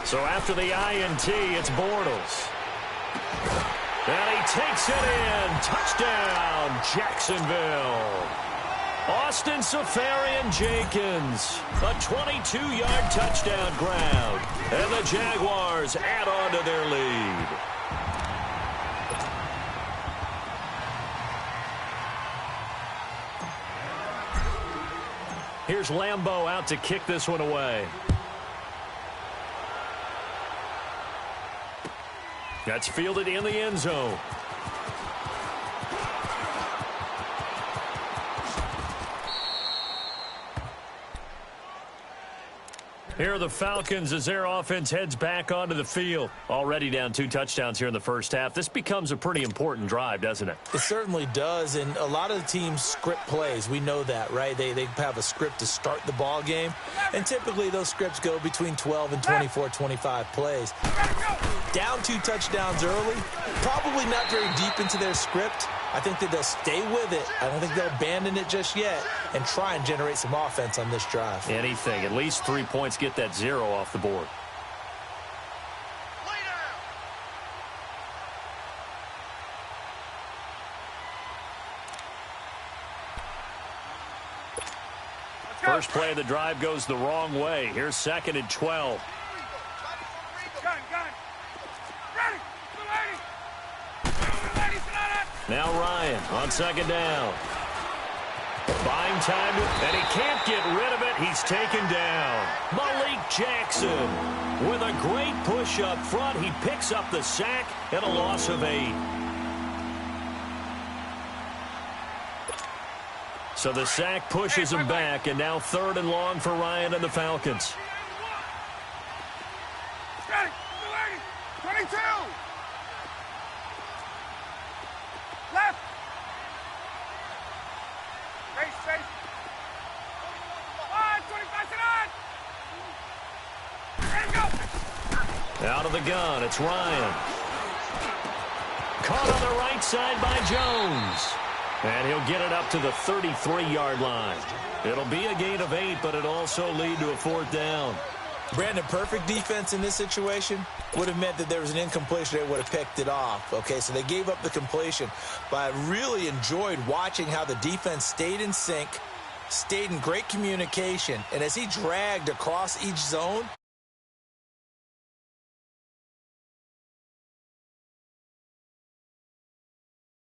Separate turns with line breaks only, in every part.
So after the INT, it's Bortles. And he takes it in. Touchdown, Jacksonville. Austin Safarian-Jenkins, a 22-yard touchdown grab. And the Jaguars add on to their lead. Here's Lambeau out to kick this one away. That's fielded in the end zone. Here are the Falcons as their offense heads back onto the field. Already down 2 touchdowns here in the first half. This becomes a pretty important drive, doesn't it?
It certainly does, and a lot of the teams script plays. We know that, right? They have a script to start the ball game, and typically those scripts go between 12 and 24, 25 plays. Down 2 touchdowns early, probably not very deep into their script. I think that they'll stay with it. I don't think they'll abandon it just yet and try and generate some offense on this drive.
Anything. At least 3 points, get that 0 off the board. First play of the drive goes the wrong way. Here's 2nd and 12. Now Ryan on 2nd down. Buying time, and he can't get rid of it. He's taken down. Malik Jackson with a great push up front. He picks up the sack and a loss of 8. So the sack pushes him back, and now 3rd and long for Ryan and the Falcons.
22. Left. Safe. 25 on.
Out of the gun, it's Ryan. Caught on the right side by Jones. And he'll get it up to the 33-yard line. It'll be a gain of 8, but it'll also lead to a 4th down.
Brandon, perfect defense in this situation would have meant that there was an incompletion. They would have picked it off. Okay, so they gave up the completion. But I really enjoyed watching how the defense stayed in sync, stayed in great communication, and as he dragged across each zone,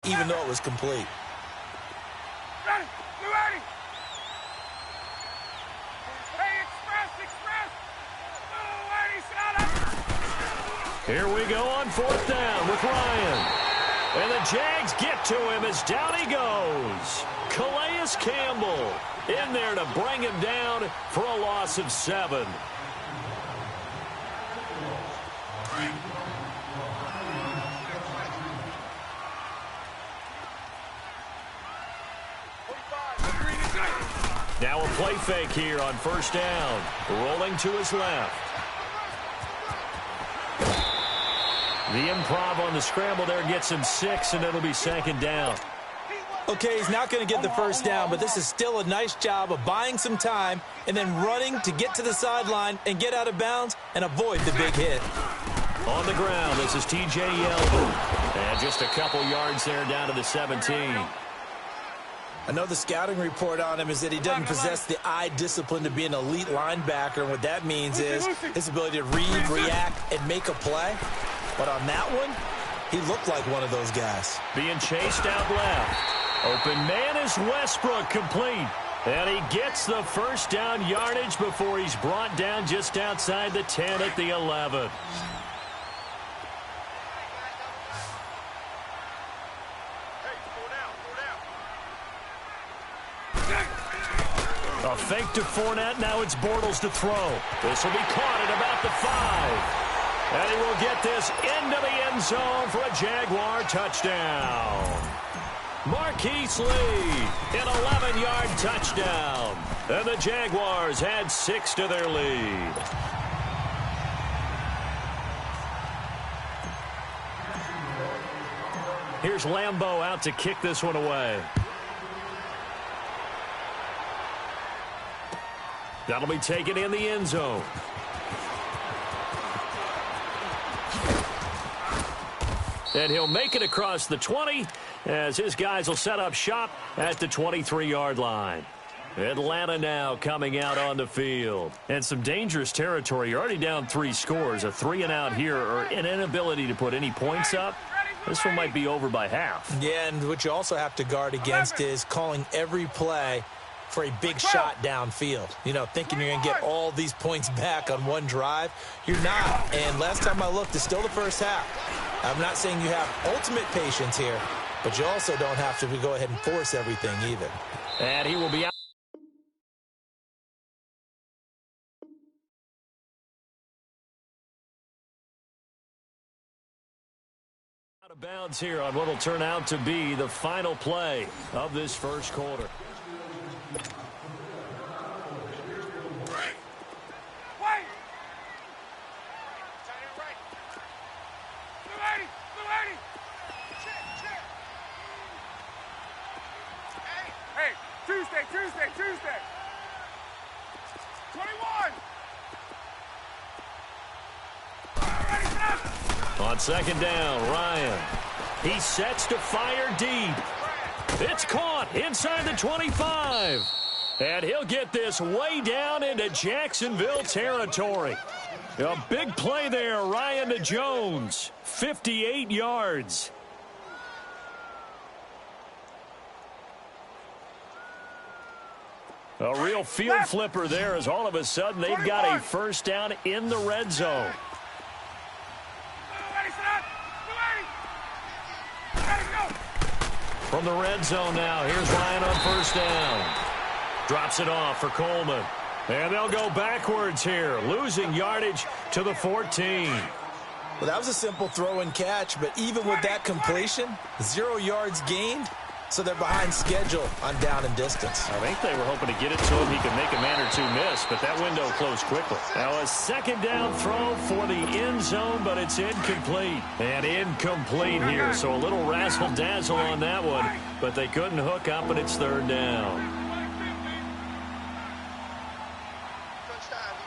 even though it was complete.
Ready.
Here we go on 4th down with Ryan. And the Jags get to him as down he goes. Calais Campbell in there to bring him down for a loss of 7. Now a play fake here on 1st down. Rolling to his left. The improv on the scramble there gets him 6, and it'll be 2nd down.
Okay, he's not going to get the 1st down, but this is still a nice job of buying some time and then running to get to the sideline and get out of bounds and avoid the big hit.
On the ground, this is T.J. Yeldon. And just a couple yards there down to the 17.
I know the scouting report on him is that he doesn't possess the eye discipline to be an elite linebacker, and what that means is his ability to read, react, and make a play. But on that one, he looked like one of those guys.
Being chased out left. Open man is Westbrook, complete. And he gets the 1st down yardage before he's brought down just outside the 10 at the 11. A fake to Fournette. Now it's Bortles to throw. This will be caught at about the 5. And he will get this into the end zone for a Jaguar touchdown. Marquise Lee, an 11-yard touchdown. And the Jaguars add 6 to their lead. Here's Lambeau out to kick this one away. That'll be taken in the end zone. And he'll make it across the 20 as his guys will set up shop at the 23-yard line. Atlanta now coming out on the field. And some dangerous territory. You're already down 3 scores. A 3-and-out here or an inability to put any points up. This one might be over by half.
Yeah, and what you also have to guard against is calling every play for a big shot downfield. You know, thinking you're going to get all these points back on one drive. You're not. And last time I looked, it's still the first half. I'm not saying you have ultimate patience here, but you also don't have to go ahead and force everything either.
And he will be out. Out of bounds here on what will turn out to be the final play of this first quarter.
Tuesday. 21.
On second down, Ryan. He sets to fire deep. It's caught inside the 25. And he'll get this way down into Jacksonville territory. A big play there, Ryan to Jones. 58 yards. A real field flipper there as all of a sudden they've got a first down in the red zone. From the red zone now, here's Ryan on first down. Drops it off for Coleman. And they'll go backwards here, losing yardage to the 14.
Well, that was a simple throw and catch, but even with that completion, 0 yards gained. So they're behind schedule on down and distance.
I think they were hoping to get it to him. He could make a man or two miss, but that window closed quickly. Now a second down throw for the end zone, but it's incomplete. And incomplete here, so a little razzle-dazzle on that one, but they couldn't hook up, and it's third down.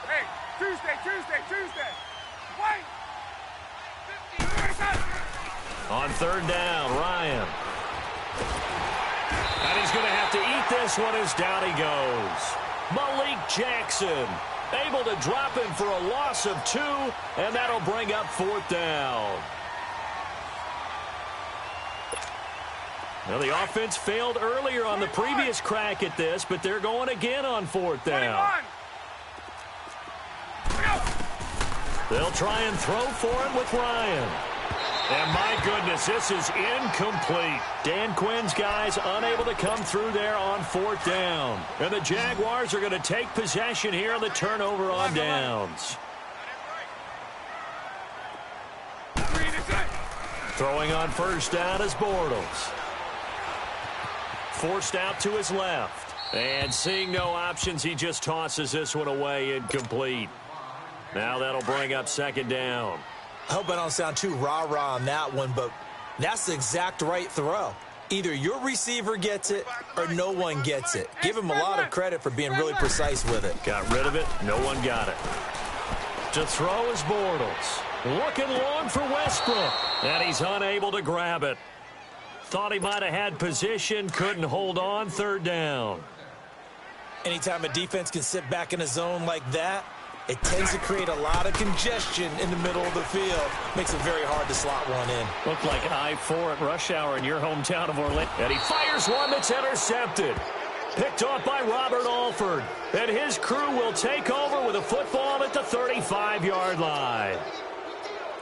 Hey, Tuesday. Wait.
On third down, Ryan. And he's going to have to eat this one as down he goes. Malik Jackson able to drop him for a loss of 2, and that'll bring up fourth down. Now, the offense failed earlier on the previous crack at this, but they're going again on fourth down. They'll try and throw for it with Ryan. And my goodness, this is incomplete. Dan Quinn's guys unable to come through there on fourth down. And the Jaguars are going to take possession here on the turnover on downs. Throwing on first down is Bortles. Forced out to his left. And seeing no options, he just tosses this one away incomplete. Now that'll bring up second down.
I hope I don't sound too rah-rah on that one, but that's the exact right throw. Either your receiver gets it or no one gets it. Give him a lot of credit for being really precise with it.
Got rid of it. No one got it. To throw is Bortles. Looking long for Westbrook. And he's unable to grab it. Thought he might have had position. Couldn't hold on. Third down.
Anytime a defense can sit back in a zone like that, it tends to create a lot of congestion in the middle of the field. Makes it very hard to slot one in.
Looked like I-4 at rush hour in your hometown of Orlando. And he fires one that's intercepted. Picked off by Robert Alford. And his crew will take over with a football at the 35-yard line.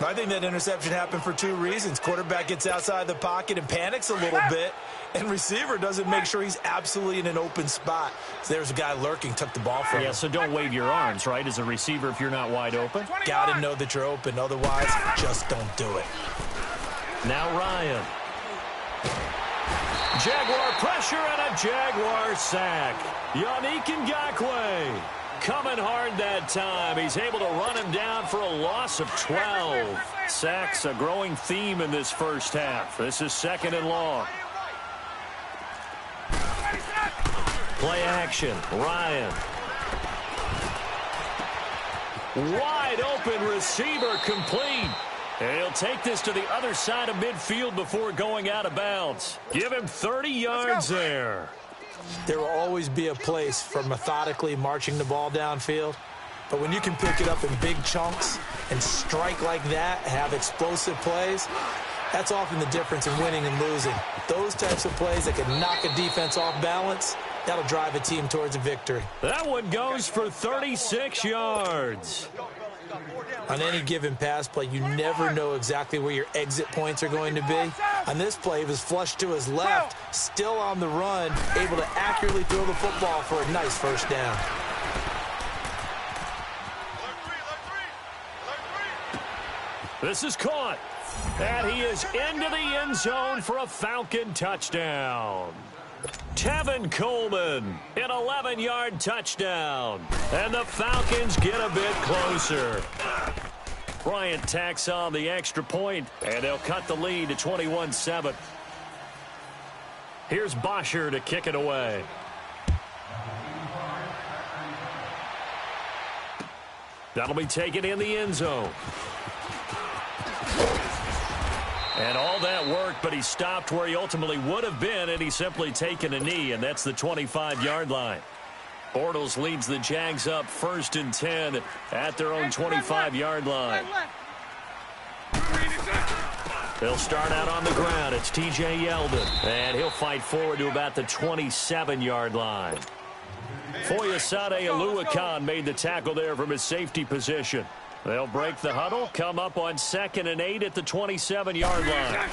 I think that interception happened for 2 reasons. Quarterback gets outside the pocket and panics a little bit. And receiver doesn't make sure he's absolutely in an open spot. So there's a guy lurking, took the ball from him.
Yeah, so don't wave your arms, right, as a receiver if you're not wide open.
Got to know that you're open. Otherwise, just don't do it.
Now Ryan. Jaguar pressure and a Jaguar sack. Yannick Ngakoue coming hard that time. He's able to run him down for a loss of 12. Sacks a growing theme in this first half. This is second and long. Play action. Ryan. Wide open receiver complete. And he'll take this to the other side of midfield before going out of bounds. Give him 30 yards there.
There will always be a place for methodically marching the ball downfield. But when you can pick it up in big chunks and strike like that, have explosive plays, that's often the difference in winning and losing. Those types of plays that can knock a defense off balance, that'll drive a team towards a victory.
That one goes for 36 yards.
On any given pass play, you never know exactly where your exit points are going to be. On this play, he was flushed to his left, still on the run, able to accurately throw the football for a nice first down.
This is caught. And he is into the end zone for a Falcon touchdown. Tevin Coleman, an 11-yard touchdown. And the Falcons get a bit closer. Bryant tacks on the extra point, and they'll cut the lead to 21-7. Here's Bosher to kick it away. That'll be taken in the end zone. And all that worked, but he stopped where he ultimately would have been, and he's simply taken a knee, and that's the 25-yard line. Bortles leads the Jags up 1st and 10 at their own 25-yard line. They'll start out on the ground. It's T.J. Yeldon, and he'll fight forward to about the 27-yard line. Foyesade Oluwakan made the tackle there from his safety position. They'll break the huddle, come up on 2nd and 8 at the 27-yard line.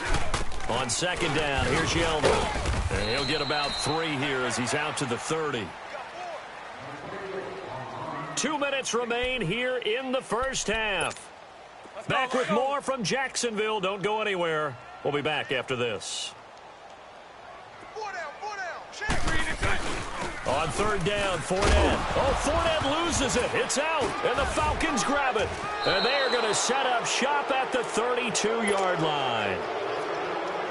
On 2nd down, here's Yeldon. And he'll get about 3 here as he's out to the 30. 2 minutes remain here in the first half. Back with more from Jacksonville. Don't go anywhere. We'll be back after this. On 3rd down, Fournette. Oh, Fournette loses it. It's out, and the Falcons grab it. And they are going to set up shop at the 32-yard line.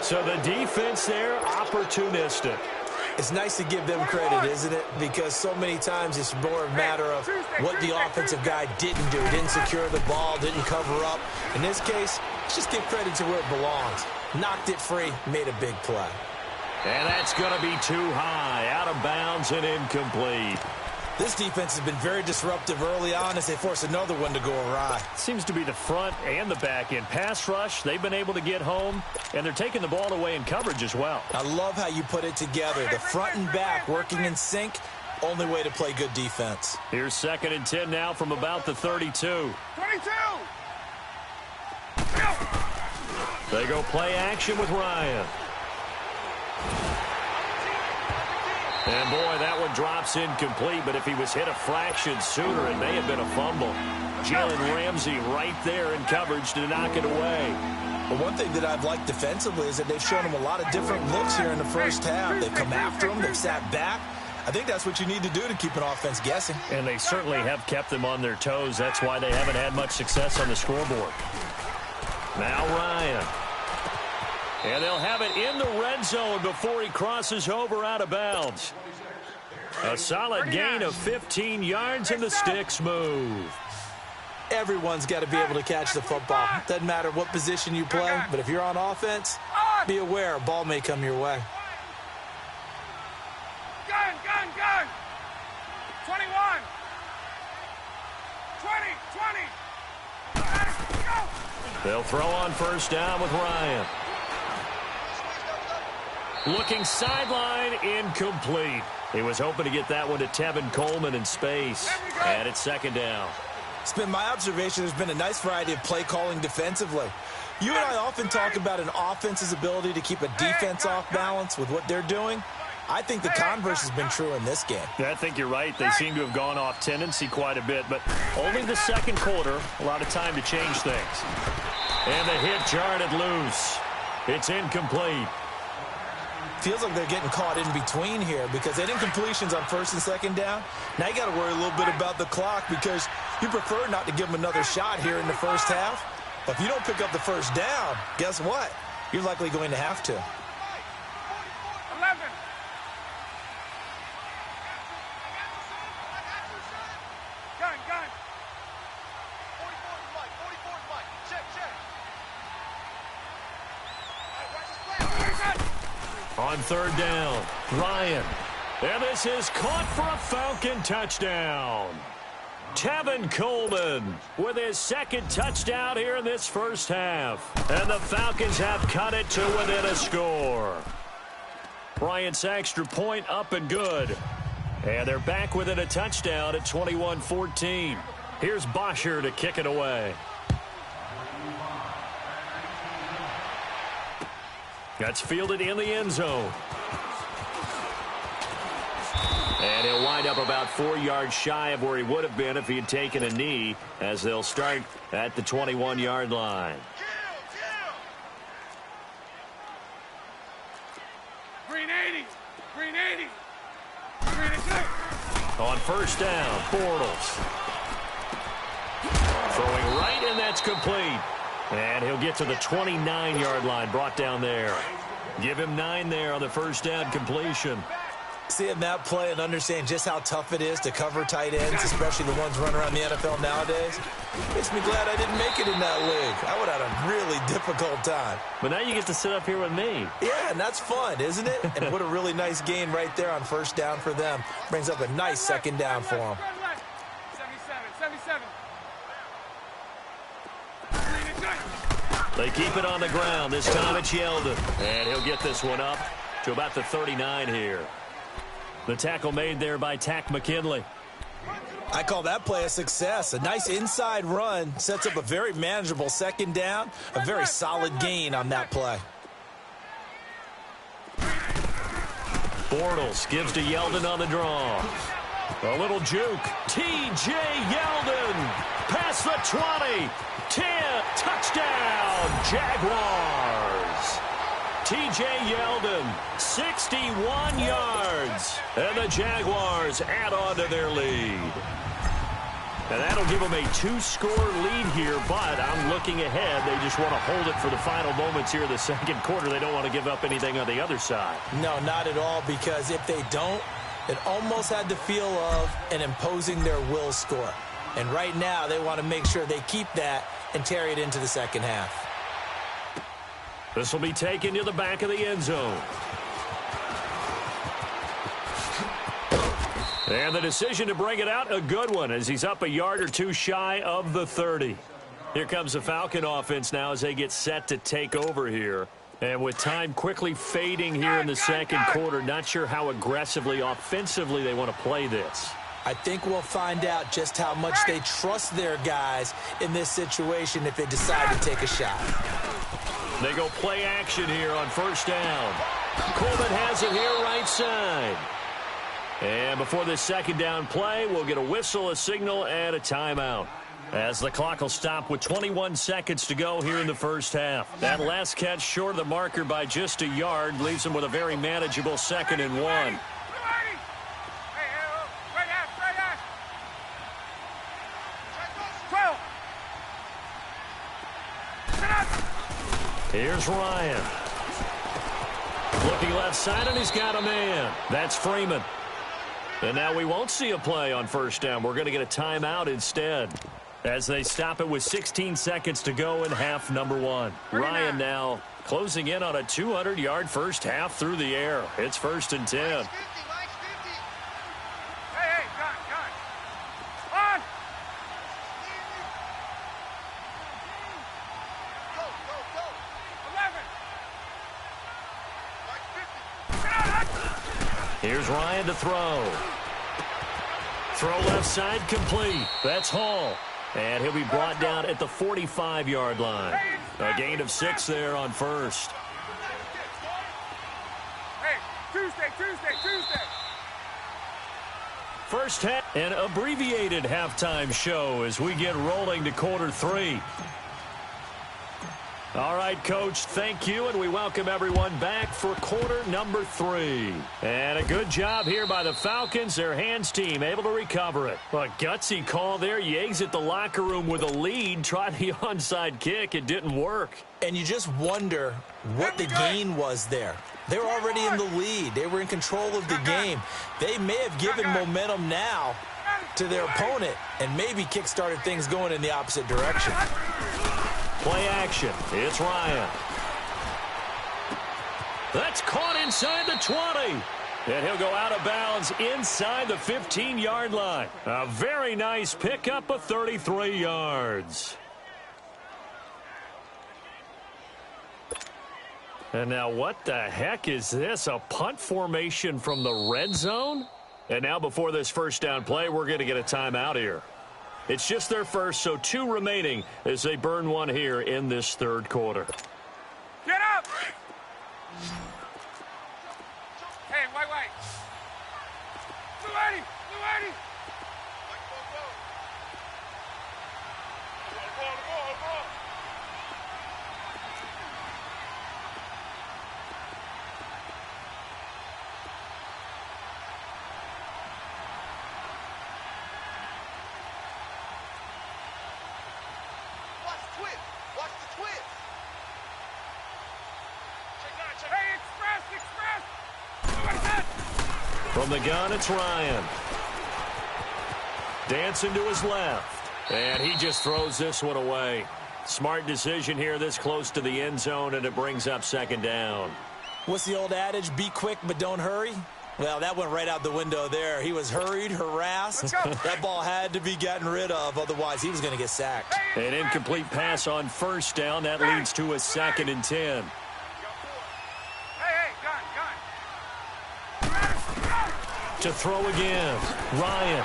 So the defense there, opportunistic.
It's nice to give them credit, isn't it? Because so many times it's more a matter of what the offensive guy didn't do. Didn't secure the ball, didn't cover up. In this case, let's just give credit to where it belongs. Knocked it free, made a big play.
And that's going to be too high, out of bounds and incomplete.
This defense has been very disruptive early on as they force another one to go awry.
Seems to be the front and the back end. Pass rush, they've been able to get home, and they're taking the ball away in coverage as well.
I love how you put it together. The front and back working in sync, only way to play good defense.
Here's 2nd and 10 now from about the 32.
22!
They go play action with Ryan. And, boy, that one drops incomplete, but if he was hit a fraction sooner, it may have been a fumble. Jalen Ramsey right there in coverage to knock it away.
But one thing that I've liked defensively is that they've shown him a lot of different looks here in the first half. They've come after him. They've sat back. I think that's what you need to do to keep an offense guessing.
And they certainly have kept them on their toes. That's why they haven't had much success on the scoreboard. Now Ryan. And they'll have it in the red zone before he crosses over out of bounds. A solid gain of 15 yards and the sticks move.
Everyone's got to be able to catch the football. Doesn't matter what position you play, but if you're on offense, be aware a ball may come your way.
Gun! 21! 20! Go!
They'll throw on 1st down with Ryan. Looking sideline, incomplete. He was hoping to get that one to Tevin Coleman in space. And it's 2nd down.
It's been my observation there's been a nice variety of play calling defensively. You and I often talk about an offense's ability to keep a defense off balance with what they're doing. I think the converse has been true in this game.
Yeah, I think you're right. They seem to have gone off tendency quite a bit, but only the 2nd quarter, a lot of time to change things. And the hit jarred it loose. It's incomplete.
Feels like they're getting caught in between here because they didn't completions on 1st and 2nd down. Now you got to worry a little bit about the clock because you prefer not to give them another shot here in the first half. But if you don't pick up the 1st down, guess what? You're likely going to have to.
11. Gun. 44 Mike. Check.
On third down, Ryan. And this is caught for a Falcon touchdown. Tevin Coleman with his second touchdown here in this first half. And the Falcons have cut it to within a score. Bryant's extra point up and good. And they're back within a touchdown at 21-14. Here's Bosher to kick it away. That's fielded in the end zone. And he'll wind up about 4 yards shy of where he would have been if he had taken a knee, as they'll start at the 21-yard line.
Green 80. Green 80. Green 80.
On first down, Bortles. Throwing right, and that's complete. And he'll get to the 29-yard line, brought down there. Give him 9 there on the first down completion.
Seeing that play and understanding just how tough it is to cover tight ends, especially the ones running around the NFL nowadays, makes me glad I didn't make it in that league. I would have had a really difficult time.
But now you get to sit up here with me.
Yeah, and that's fun, isn't it? And what a really nice gain right there on first down for them. Brings up a nice second down for them.
77.
They keep it on the ground. This time it's Yeldon. And he'll get this one up to about the 39 here. The tackle made there by Tack McKinley.
I call that play a success. A nice inside run sets up a very manageable second down. A very solid gain on that play.
Bortles gives to Yeldon on the draw. A little juke. T.J. Yeldon past the 20. 10. Touchdown, Jaguars. T.J. Yeldon, 61 yards. And the Jaguars add on to their lead. And that'll give them a 2-score lead here, but I'm looking ahead. They just want to hold it for the final moments here in the second quarter. They don't want to give up anything on the other side.
No, not at all, because if they don't, it almost had the feel of an imposing their will score. And right now, they want to make sure they keep that and carry it into the second half.
This will be taken to the back of the end zone. And the decision to bring it out, a good one, as he's up a yard or two shy of the 30. Here comes the Falcon offense now as they get set to take over here. And with time quickly fading here in the second quarter, not sure how aggressively, offensively they want to play this.
I think we'll find out just how much they trust their guys in this situation if they decide to take a shot.
They go play action here on first down. Coleman has it here right side. And before this second down play, we'll get a whistle, a signal, and a timeout, as the clock will stop with 21 seconds to go here in the first half. That last catch short of the marker by just a yard leaves them with a very manageable 2nd and 1. Here's Ryan. Looking left side, and he's got a man. That's Freeman. And now we won't see a play on first down. We're going to get a timeout instead, as they stop it with 16 seconds to go in half number 1. Ryan now closing in on a 200-yard first half through the air. It's 1st and 10.
Hey, gun. On.
Here's Ryan to throw. Throw left side complete. That's Hall. And he'll be brought down at the 45-yard line. A gain of 6 there on first.
Hey, Tuesday.
First half, an abbreviated halftime show as we get rolling to quarter 3. All right, Coach, thank you, and we welcome everyone back for quarter number 3. And a good job here by the Falcons, their hands team, able to recover it. A gutsy call there. You exit the locker room with a lead, tried the onside kick. It didn't work.
And you just wonder what the gain was there. They were already in the lead. They were in control of the game. They may have given momentum now to their opponent and maybe kick-started things going in the opposite direction.
Play action. It's Ryan. That's caught inside the 20. And he'll go out of bounds inside the 15-yard line. A very nice pickup of 33 yards. And now what the heck is this? A punt formation from the red zone? And now before this first down play, we're going to get a timeout here. It's just their first, so 2 remaining as they burn one here in this third quarter.
Get up! Hey, wait. Blue 80! Blue 80!
From the gun, it's Ryan. Dancing to his left. And he just throws this one away. Smart decision here this close to the end zone, and it brings up second down.
What's the old adage? Be quick, but don't hurry. Well, that went right out the window there. He was hurried, harassed. That ball had to be gotten rid of, otherwise he was going to get sacked.
An incomplete pass on first down. That leads to a 2nd and 10. To throw again, Ryan.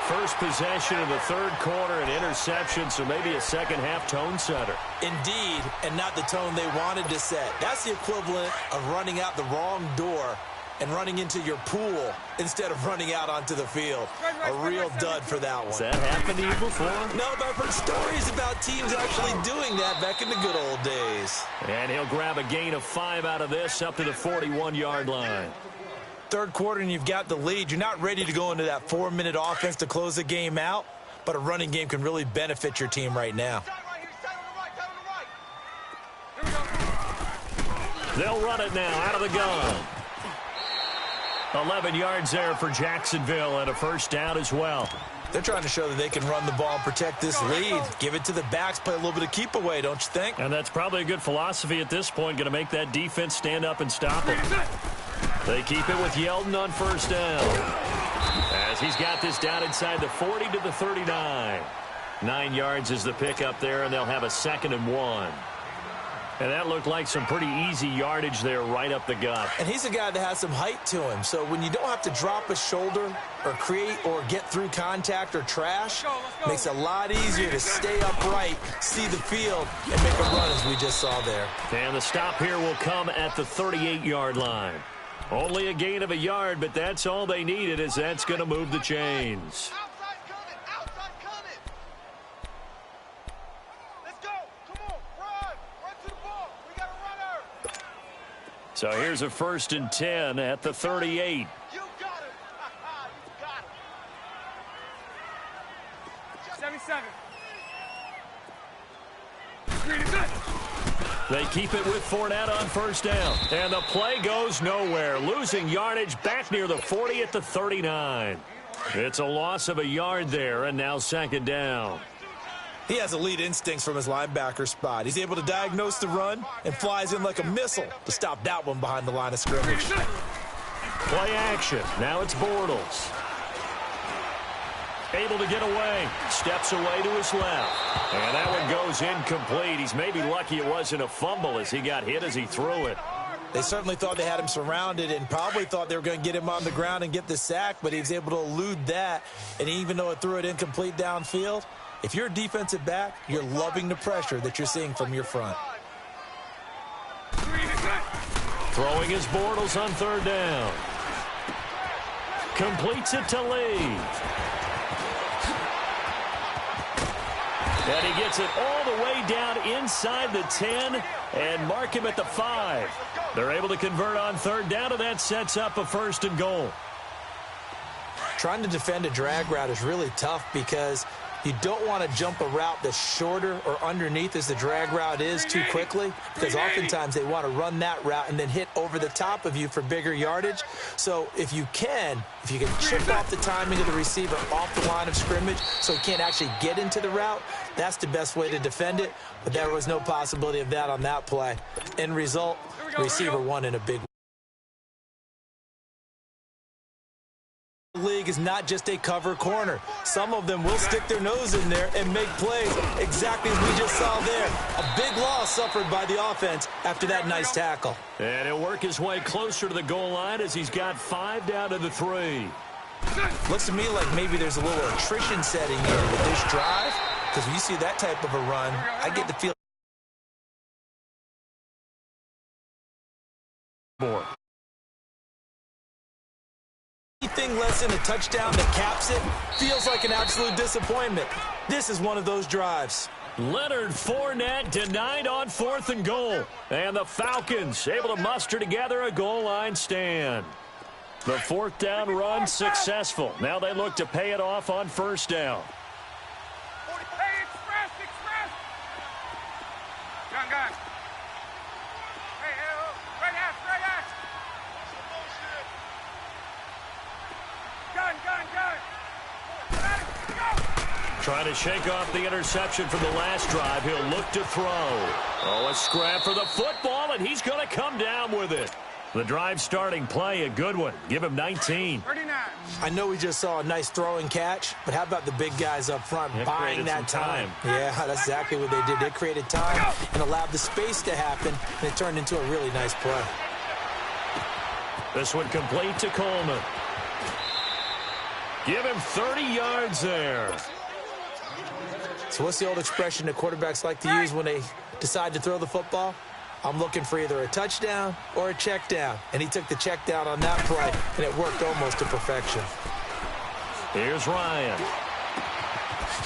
First possession of the third quarter, an interception, so maybe a second-half tone setter.
Indeed, and not the tone they wanted to set. That's the equivalent of running out the wrong door and running into your pool instead of running out onto the field. A real dud for that one.
Has that happened to you before?
No, but I've heard stories about teams actually doing that back in the good old days.
And he'll grab a gain of 5 out of this up to the 41-yard line.
Third quarter and you've got the lead. You're not ready to go into that 4-minute offense to close the game out, but a running game can really benefit your team right now.
They'll run it now out of the gun. 11 yards there for Jacksonville and a first down as well.
They're trying to show that they can run the ball and protect this lead. Give it to the backs, play a little bit of keep away, don't you think?
And that's probably a good philosophy at this point, going to make that defense stand up and stop it. They keep it with Yeldon on first down. As he's got this down inside the 40 to the 39. 9 yards is the pickup there, and they'll have a 2nd and 1. And that looked like some pretty easy yardage there right up the gut.
And he's a guy that has some height to him. So when you don't have to drop a shoulder or create or get through contact or trash, makes it a lot easier to stay upright, see the field, and make a run as we just saw there.
And the stop here will come at the 38-yard line. Only a gain of a yard, but that's all they needed, as that's going to move the chains. So here's a 1st and 10 at the 38.
You got it. You got it. 77. Green is good.
They keep it with Fournette on first down. And the play goes nowhere. Losing yardage back near the 40 at the 39. It's a loss of a yard there, and now 2nd down.
He has elite instincts from his linebacker spot. He's able to diagnose the run and flies in like a missile to stop that one behind the line of scrimmage.
Play action. Now it's Bortles. Able to get away. Steps away to his left. And that one goes incomplete. He's maybe lucky it wasn't a fumble as he got hit as he threw it.
They certainly thought they had him surrounded and probably thought they were going to get him on the ground and get the sack, but he was able to elude that. And even though it threw it incomplete downfield, if you're a defensive back, you're loving the pressure that you're seeing from your front.
Throwing his Bortles on third down. Completes it to Lee. And he gets it all the way down inside the 10 and mark him at the 5. They're able to convert on third down, and that sets up a 1st and goal.
Trying to defend a drag route is really tough because You don't want to jump a route that's shorter or underneath as the drag route is too quickly, because oftentimes they want to run that route and then hit over the top of you for bigger yardage. So if you can chip off the timing of the receiver off the line of scrimmage so he can't actually get into the route, that's the best way to defend it. But there was no possibility of that on that play. End result, receiver won in a big way. League is not just a cover corner. Some of them will stick their nose in there and make plays exactly as we just saw there. A big loss suffered by the offense after that nice tackle.
And he'll work his way closer to the goal line as he's got 5 down to the 3.
Looks to me like maybe there's a little attrition setting in with this drive, because when you see that type of a run, I get the feel. Anything less than a touchdown that caps it feels like an absolute disappointment. This is one of those drives.
Leonard Fournette denied on 4th and goal. And the Falcons able to muster together a goal line stand. The 4th down run successful. Now they look to pay it off on 1st down.
Hey, express! Gun. Hey, right ass! Gun! Go!
Trying to shake off the interception from the last drive. He'll look to throw. Oh, a scrap for the football, and he's going to come down with it. The drive starting play, a good one. Give him 19.
39.
I know we just saw a nice throwing catch, but how about the big guys up front buying that time? Yeah, that's exactly what they did. They created time and allowed the space to happen, and it turned into a really nice play.
This one complete to Coleman. Give him 30 yards there.
So what's the old expression that quarterbacks like to use when they decide to throw the football? I'm looking for either a touchdown or a check down. And he took the check down on that play, and it worked almost to perfection.
Here's Ryan.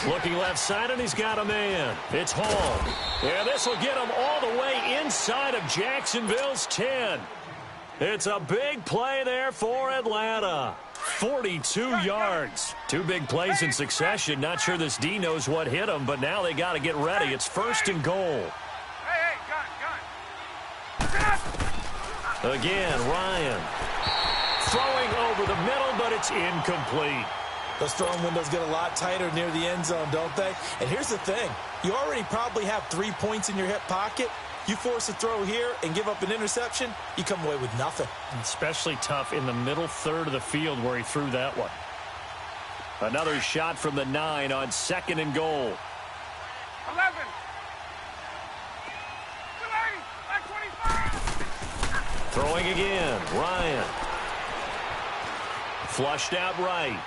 Looking left side, and he's got a man. It's Hall. Yeah, this will get him all the way inside of Jacksonville's 10. It's a big play there for Atlanta. 42 yards. 2 big plays in succession. Not sure this D knows what hit him, but now they got to get ready. It's 1st and goal.
Hey, gun.
Again, Ryan. Throwing over the middle, but it's incomplete.
Those throwing windows get a lot tighter near the end zone, don't they? And here's the thing. You already probably have 3 points in your hip pocket. You force a throw here and give up an interception, you come away with nothing.
Especially tough in the middle third of the field where he threw that one. Another shot from the 9 on 2nd and goal.
11. 25.
Throwing again, Ryan. Flushed out right.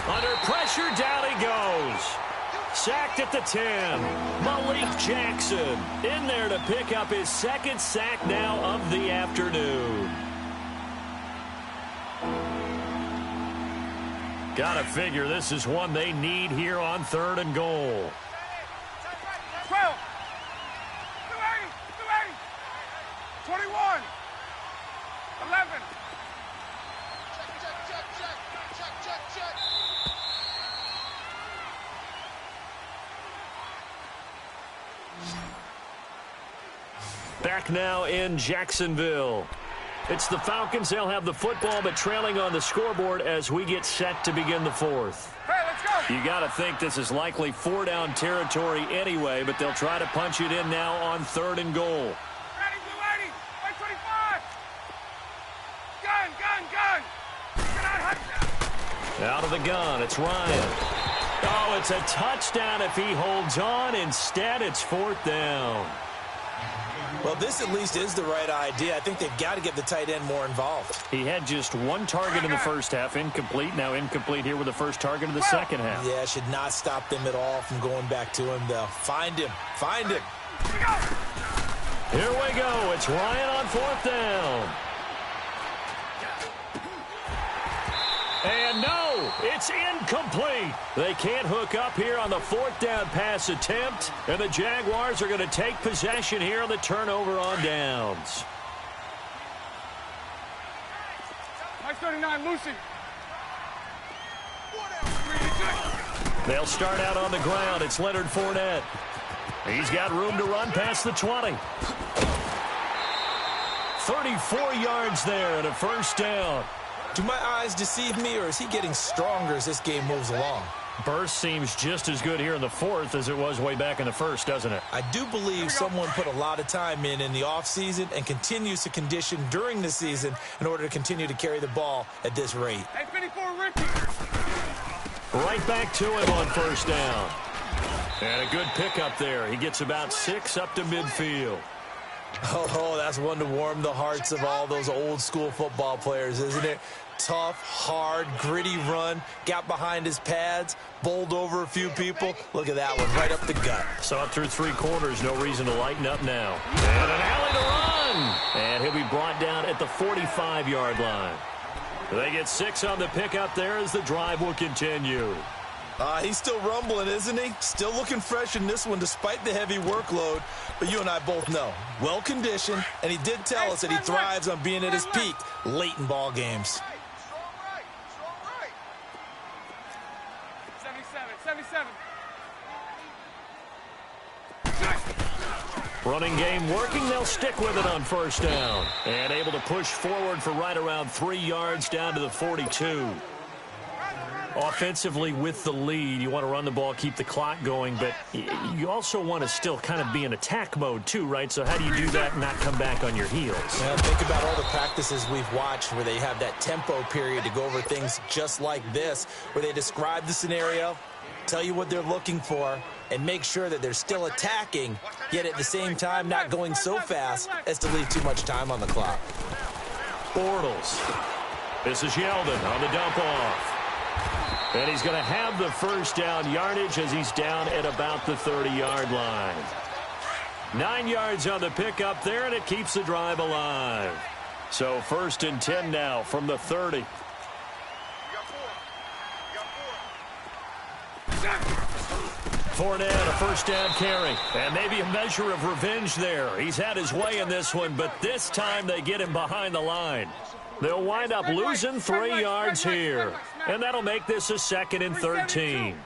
Under pressure, down he goes. Sacked at the 10. Malik Jackson in there to pick up his 2nd sack now of the afternoon. Gotta figure this is one they need here on 3rd and goal.
12. 21. 11. Check.
Back now in Jacksonville. It's the Falcons. They'll have the football, but trailing on the scoreboard as we get set to begin the 4th.
Hey, let's go.
You got to think this is likely 4-down territory anyway, but they'll try to punch it in now on 3rd and goal.
Ready, blue 80. 25. Gun. Get
Out of the gun, it's Ryan. Oh, it's a touchdown if he holds on. Instead, it's 4th down.
Well, this at least is the right idea. I think they've got to get the tight end more involved.
He had just 1 target in the first half, incomplete. Now incomplete here with the first target of the second half.
Yeah, should not stop them at all from going back to him, though. Find him.
Here we go. It's Ryan on 4th down. And no, it's incomplete. They can't hook up here on the 4th down pass attempt, and the Jaguars are going to take possession here on the turnover on downs.
Nice 39, Lucy.
They'll start out on the ground. It's Leonard Fournette. He's got room to run past the 20. 34 yards there and a first down.
Do my eyes deceive me, or is he getting stronger as this game moves along?
Burst seems just as good here in the fourth as it was way back in the first, doesn't it?
I do believe someone put a lot of time in the offseason and continues to condition during the season in order to continue to carry the ball at this rate.
Hey, 54, Ricky.
Right back to him on first down. And a good pickup there. He gets about 6 up to midfield.
Oh, that's one to warm the hearts of all those old school football players, isn't it? Tough, hard, gritty run, got behind his pads, bowled over a few people. Look at that one, right up the gut.
Saw it through 3 quarters, no reason to lighten up now. And an alley to run. And he'll be brought down at the 45-yard line. They get 6 on the pickup there as the drive will continue.
He's still rumbling, isn't he? Still looking fresh in this one despite the heavy workload. But you and I both know, well-conditioned, and he did tell us that he thrives on being at his peak late in ball games.
Strong right. 77.
Running game working. They'll stick with it on first down. And able to push forward for right around 3 yards down to the 42. Offensively with the lead, you want to run the ball, keep the clock going, but you also want to still kind of be in attack mode too, right? So how do you do that and not come back on your heels?
Well, think about all the practices we've watched where they have that tempo period to go over things just like this, where they describe the scenario, tell you what they're looking for, and make sure that they're still attacking, yet at the same time not going so fast as to leave too much time on the clock.
Bortles. This is Yeldon on the dump off. And he's going to have the first down yardage as he's down at about the 30-yard line. 9 yards on the pickup there, and it keeps the drive alive. So 1st and 10 now from the 30. Fournette, a first down carry. And maybe a measure of revenge there. He's had his way in this one, but this time they get him behind the line. They'll wind up losing 3 yards here. And that'll make this a 2nd and 13.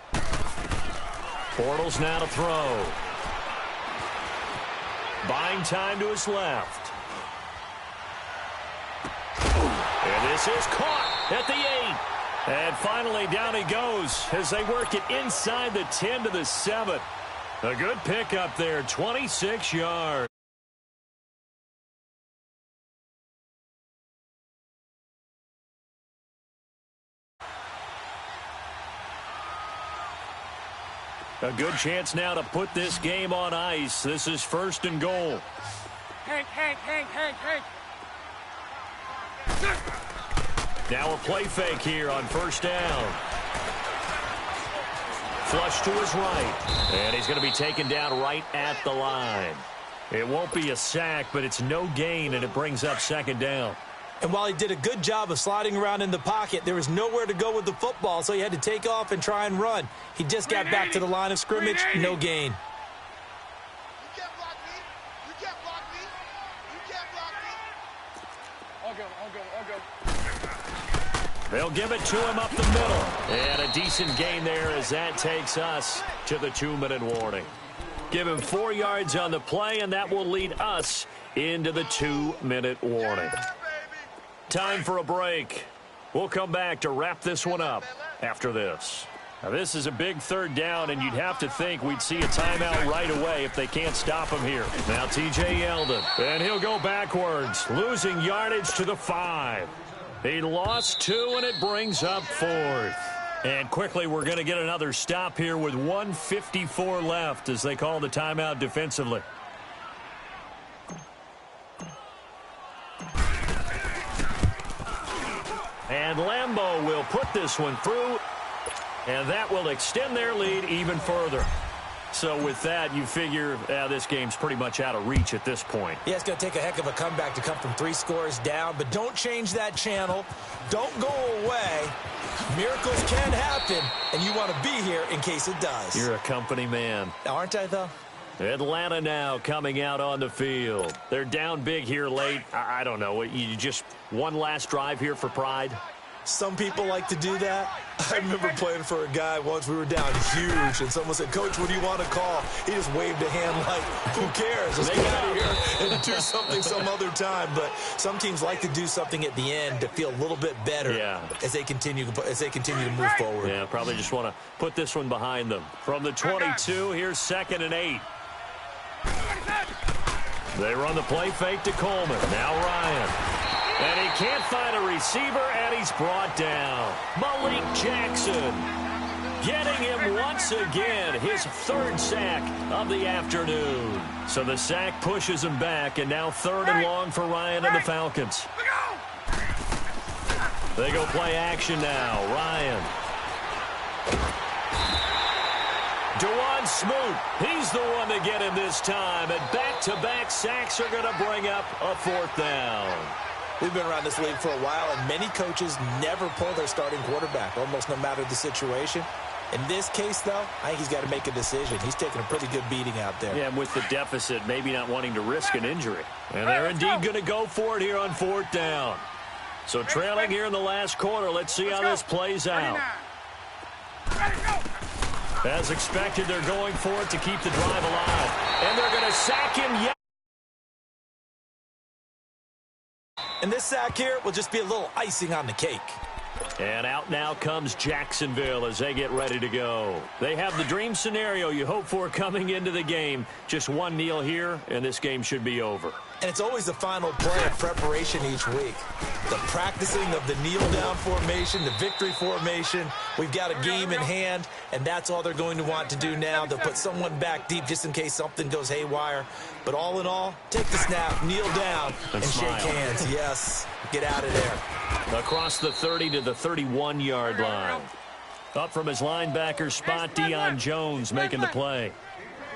Bortles now to throw. Buying time to his left. And this is caught at the 8. And finally down he goes as they work it inside the 10 to the 7. A good pickup there, 26 yards. A good chance now to put this game on ice. This is 1st and goal.
Hank.
Now a play fake here on first down. Flush to his right. And he's going to be taken down right at the line. It won't be a sack, but it's no gain, and it brings up 2nd down.
And while he did a good job of sliding around in the pocket, there was nowhere to go with the football, so he had to take off and try and run. He just got back to the line of scrimmage, no gain.
You can't block me. I'll go.
They'll give it to him up the middle. And a decent gain there as that takes us to the 2-minute warning. Give him 4 yards on the play, and that will lead us into the 2-minute warning. Time for a break. We'll come back to wrap this one up after this. Now, this is a big 3rd down, and you'd have to think we'd see a timeout right away if they can't stop him here. Now T.J. Yeldon, and he'll go backwards, losing yardage to the 5. He lost 2, and it brings up 4th. And quickly, we're going to get another stop here with 1:54 left as they call the timeout defensively. And Lambeau will put this one through, and that will extend their lead even further. So with that, you figure this game's pretty much out of reach at this point.
Yeah, it's going to take a heck of a comeback to come from 3 scores down, but don't change that channel. Don't go away. Miracles can happen, and you want to be here in case it does.
You're a company man.
Aren't I, though?
Atlanta now coming out on the field. They're down big here late. I don't know. You just one last drive here for pride?
Some people like to do that. I remember playing for a guy once. We were down huge, and someone said, "Coach, what do you want to call?" He just waved a hand like, who cares? Let's get out of here and do something some other time. But some teams like to do something at the end to feel a little bit better as they continue to move forward.
Yeah, probably just want to put this one behind them. From the 22, here's 2nd and 8. They run the play fake to Coleman. Now Ryan. And he can't find a receiver, and he's brought down. Malik Jackson getting him once again, his 3rd sack of the afternoon. So the sack pushes him back, and now 3rd and long for Ryan and the Falcons. They go play action now. Ryan. Dewan Smoot, he's the one to get him this time, and back-to-back sacks are going to bring up a 4th down.
We've been around this league for a while, and many coaches never pull their starting quarterback, almost no matter the situation. In this case, though, I think he's got to make a decision. He's taking a pretty good beating out there.
Yeah, and with the deficit, maybe not wanting to risk an injury. And they're indeed going to go for it here on 4th down. So trailing here in the last quarter, let's see how this plays out. As expected, they're going for it to keep the drive alive. And they're going to sack him yet.
And this sack here will just be a little icing on the cake.
And out now comes Jacksonville as they get ready to go. They have the dream scenario you hope for coming into the game. Just one kneel here, and this game should be over.
And it's always the final play of preparation each week. The practicing of the kneel-down formation, the victory formation. We've got a game in hand, and that's all they're going to want to do now. They'll put someone back deep just in case something goes haywire. But all in all, take the snap, kneel down, and shake hands. Yes, get out of there.
Across the 30 to the 31-yard line. Up from his linebacker spot, Deion Jones making the play.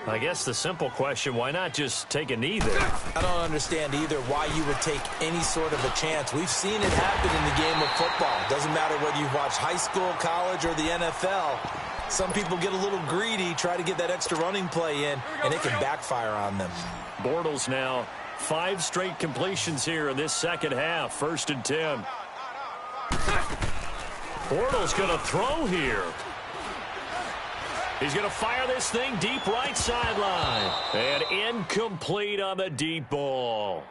I guess the simple question, why not just take a knee there?
I don't understand either why you would take any sort of a chance. We've seen it happen in the game of football. Doesn't matter whether you watch high school, college, or the NFL. Some people get a little greedy, try to get that extra running play in, and it can backfire on them.
Bortles now 5 straight completions here in this second half. 1st and 10. Bortles going to throw here. He's going to fire this thing deep right sideline. And incomplete on the deep ball.